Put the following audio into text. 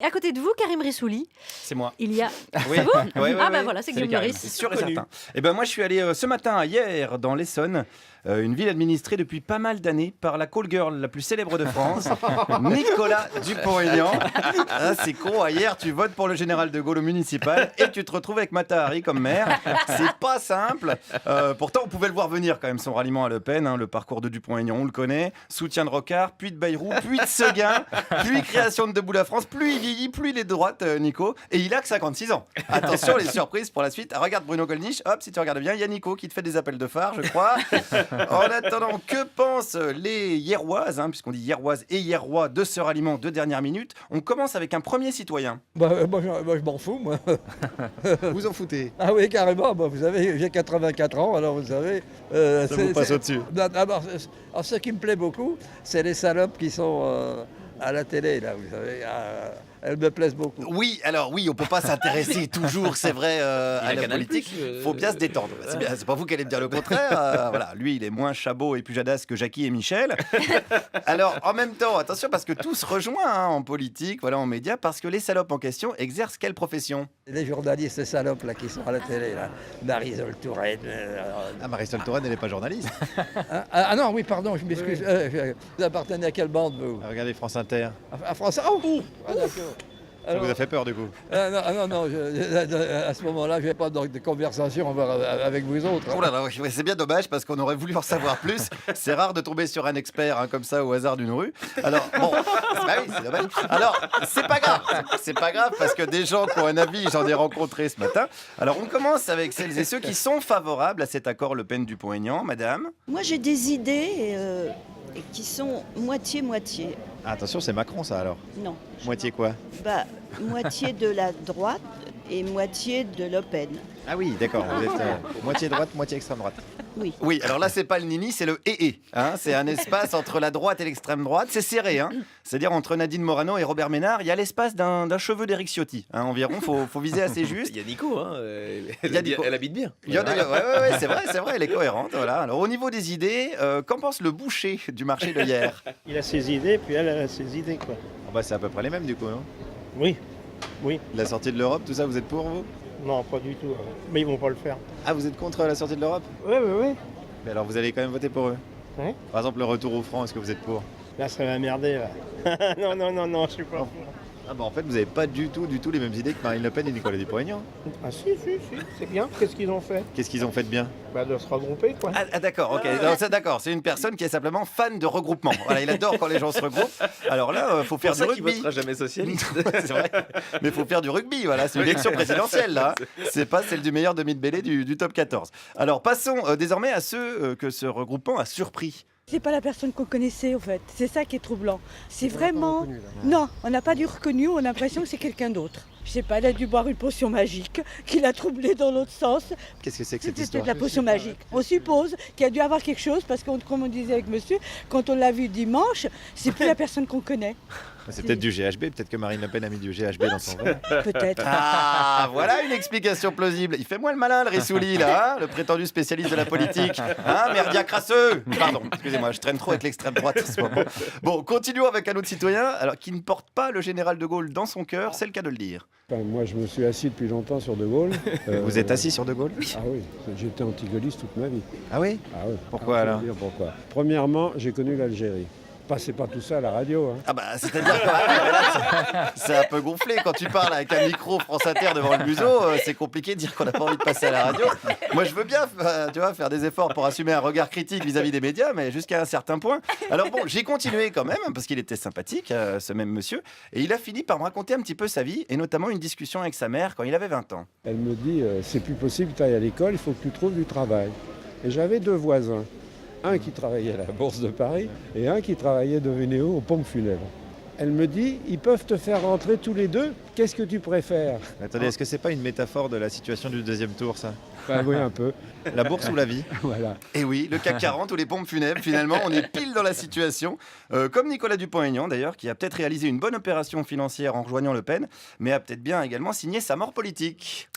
Et à côté de vous, Karim Rissouli, C'est moi. il y a... Oui. C'est vous Ouais, Ah bah ouais. voilà, c'est Salut, Guillaume Karim. Meurice. C'est sûr et Connu. certain. Et ben moi je suis allé ce matin, hier, dans l'Essonne, une ville administrée depuis pas mal d'années par la call girl la plus célèbre de France, Nicolas Dupont-Aignan. Ah, c'est con, hier tu votes pour le général de Gaulle au municipal et tu te retrouves avec Mata Hari comme maire. C'est pas simple. Pourtant on pouvait le voir venir quand même, son ralliement à Le Pen, hein, le parcours de Dupont-Aignan, on le connaît. Soutien de Rocard, puis de Bayrou, puis de Seguin, puis création de Debout la France. Plus il vieillit, plus il est de droite, Nico. Et il a que 56 ans. Attention, les surprises pour la suite. Ah, regarde Bruno Gollnisch, hop, si tu regardes bien, il y a Nico qui te fait des appels de phare, je crois. En attendant, que pensent les Hieroises, hein, puisqu'on dit Hieroises et Hierois de ce ralliement de dernière minute. On commence avec un premier citoyen. Moi, je m'en fous, moi. Vous en foutez. Ah oui, carrément. Vous savez, j'ai 84 ans, alors vous savez... Ça vous passe au-dessus. D'abord, ce qui me plaît beaucoup, c'est les salopes qui sont à la télé, là, vous savez. Elles me plaisent beaucoup. Oui, alors oui, on peut pas s'intéresser toujours, c'est vrai, à la Canal+, politique. Faut bien se détendre. C'est pas vous qui allez me dire le contraire. Voilà, lui, il est moins chabot et pujadas que Jackie et Michel. Alors, en même temps, attention, parce que tout se rejoint hein, en politique, voilà, en médias, parce que les salopes en question exercent quelle profession? Les journalistes, ces salopes, là, qui sont à la télé, là. Marisol Touraine... Ah, Marisol Touraine, elle n'est pas journaliste. Ah non, oui, pardon, je m'excuse. Vous appartenez à quelle bande, vous? Regardez France Inter. À France... Oh, ah, d'accord. Ça vous a fait peur du coup? Non, à ce moment-là, je n'ai pas de conversation avec vous autres. Oh là là, ouais, c'est bien dommage parce qu'on aurait voulu en savoir plus. C'est rare de tomber sur un expert hein, comme ça au hasard d'une rue. Alors, bon, bah oui, c'est dommage. Alors, c'est pas grave. C'est pas grave parce que des gens qui ont un avis, j'en ai rencontré ce matin. Alors, on commence avec celles et ceux qui sont favorables à cet accord Le Pen-Dupont-Aignan. Madame? Moi, j'ai des idées qui sont moitié-moitié. Ah, attention, c'est Macron ça alors. Non. Moitié quoi? Bah, moitié de la droite et moitié de Le Pen. Ah oui, d'accord, vous êtes moitié droite, moitié extrême droite. Oui. Oui, alors là, c'est pas le nini, c'est le et. Hein, c'est un espace entre la droite et l'extrême droite. C'est serré, hein. C'est-à-dire entre Nadine Morano et Robert Ménard, il y a l'espace d'un cheveu d'Éric Ciotti. Hein, environ, faut viser assez juste. Il y a Nico, hein, Il y a Nico. elle habite bien. Il y en a, ouais, c'est vrai, elle est cohérente. Voilà. Alors au niveau des idées, qu'en pense le boucher du marché de hier? Il a ses idées, puis elle a ses idées, quoi. Ah bah, c'est à peu près les mêmes du coup, non? Oui, La sortie de l'Europe, tout ça, vous êtes pour vous? non, pas du tout. Mais ils vont pas le faire. Ah, vous êtes contre la sortie de l'Europe? Oui. Mais alors vous allez quand même voter pour eux? Ouais. Par exemple, le retour au franc, est-ce que vous êtes pour? Là, ça va merder, là. non, je suis pas pour. Ah bah en fait, vous n'avez pas du tout les mêmes idées que Marine Le Pen et Nicolas Dupont-Aignan. Ah si, c'est bien. Qu'est-ce qu'ils ont fait? Qu'est-ce qu'ils ont fait de bien? Bah, de se regrouper, quoi. Ah, d'accord, ok. Non, c'est d'accord. C'est une personne qui est simplement fan de regroupement. Voilà, il adore quand les gens se regroupent. Alors là, faut faire C'est du pour ça qu'il rugby. votera jamais socialiste. C'est vrai. Mais il faut faire du rugby, voilà. C'est une élection présidentielle, là. C'est pas celle du meilleur demi-de-mêlée du top 14. Alors, passons désormais à ceux que ce regroupement a surpris. C'est pas la personne qu'on connaissait, en fait. C'est ça qui est troublant. C'est vraiment... Non, on n'a pas dû reconnu, on a l'impression que c'est quelqu'un d'autre. Je sais pas, elle a dû boire une potion magique qui l'a troublée dans l'autre sens. Qu'est-ce que c'est que cette C'était histoire? de la potion magique. On suppose qu'il a dû avoir quelque chose parce que, comme on disait avec monsieur, quand on l'a vu dimanche, c'est plus la personne qu'on connaît. C'est peut-être du GHB, peut-être que Marine Le Pen a mis du GHB dans son vin. Peut-être. Ah, voilà une explication plausible. Il fait moins le malin, le Rissouli, là, hein, le prétendu spécialiste de la politique. Hein, merdia crasseux. Pardon, excusez-moi, je traîne trop avec l'extrême droite en ce moment. Bon, continuons avec un autre citoyen, alors qui ne porte pas le général de Gaulle dans son cœur, c'est le cas de le dire. Enfin, moi, je me suis assis depuis longtemps sur De Gaulle. Vous êtes assis sur De Gaulle? Ah oui, j'étais anti-gaulliste toute ma vie. Ah oui? Ah oui. Pourquoi Je vais alors? vous dire pourquoi. Premièrement, j'ai connu l'Algérie. Passez pas tout ça à la radio. Hein. Ah bah, c'est-à-dire que c'est un peu gonflé quand tu parles avec un micro France Inter devant le museau, c'est compliqué de dire qu'on n'a pas envie de passer à la radio. Moi, je veux bien tu vois, faire des efforts pour assumer un regard critique vis-à-vis des médias, mais jusqu'à un certain point. Alors bon, j'ai continué quand même, parce qu'il était sympathique, ce même monsieur, et il a fini par me raconter un petit peu sa vie, et notamment une discussion avec sa mère quand il avait 20 ans. Elle me dit, c'est plus possible, tu ailles à l'école, il faut que tu trouves du travail. Et j'avais deux voisins. Un qui travaillait à la Bourse de Paris et un qui travaillait de Vénéo aux pompes funèbres. Elle me dit, ils peuvent te faire rentrer tous les deux, qu'est-ce que tu préfères? Attendez, est-ce que c'est pas une métaphore de la situation du deuxième tour, ça? Enfin, oui, un peu. La bourse ou la vie? Voilà. Et oui, le CAC 40 ou les pompes funèbres, finalement, on est pile dans la situation. Comme Nicolas Dupont-Aignan, d'ailleurs, qui a peut-être réalisé une bonne opération financière en rejoignant Le Pen, mais a peut-être bien également signé sa mort politique.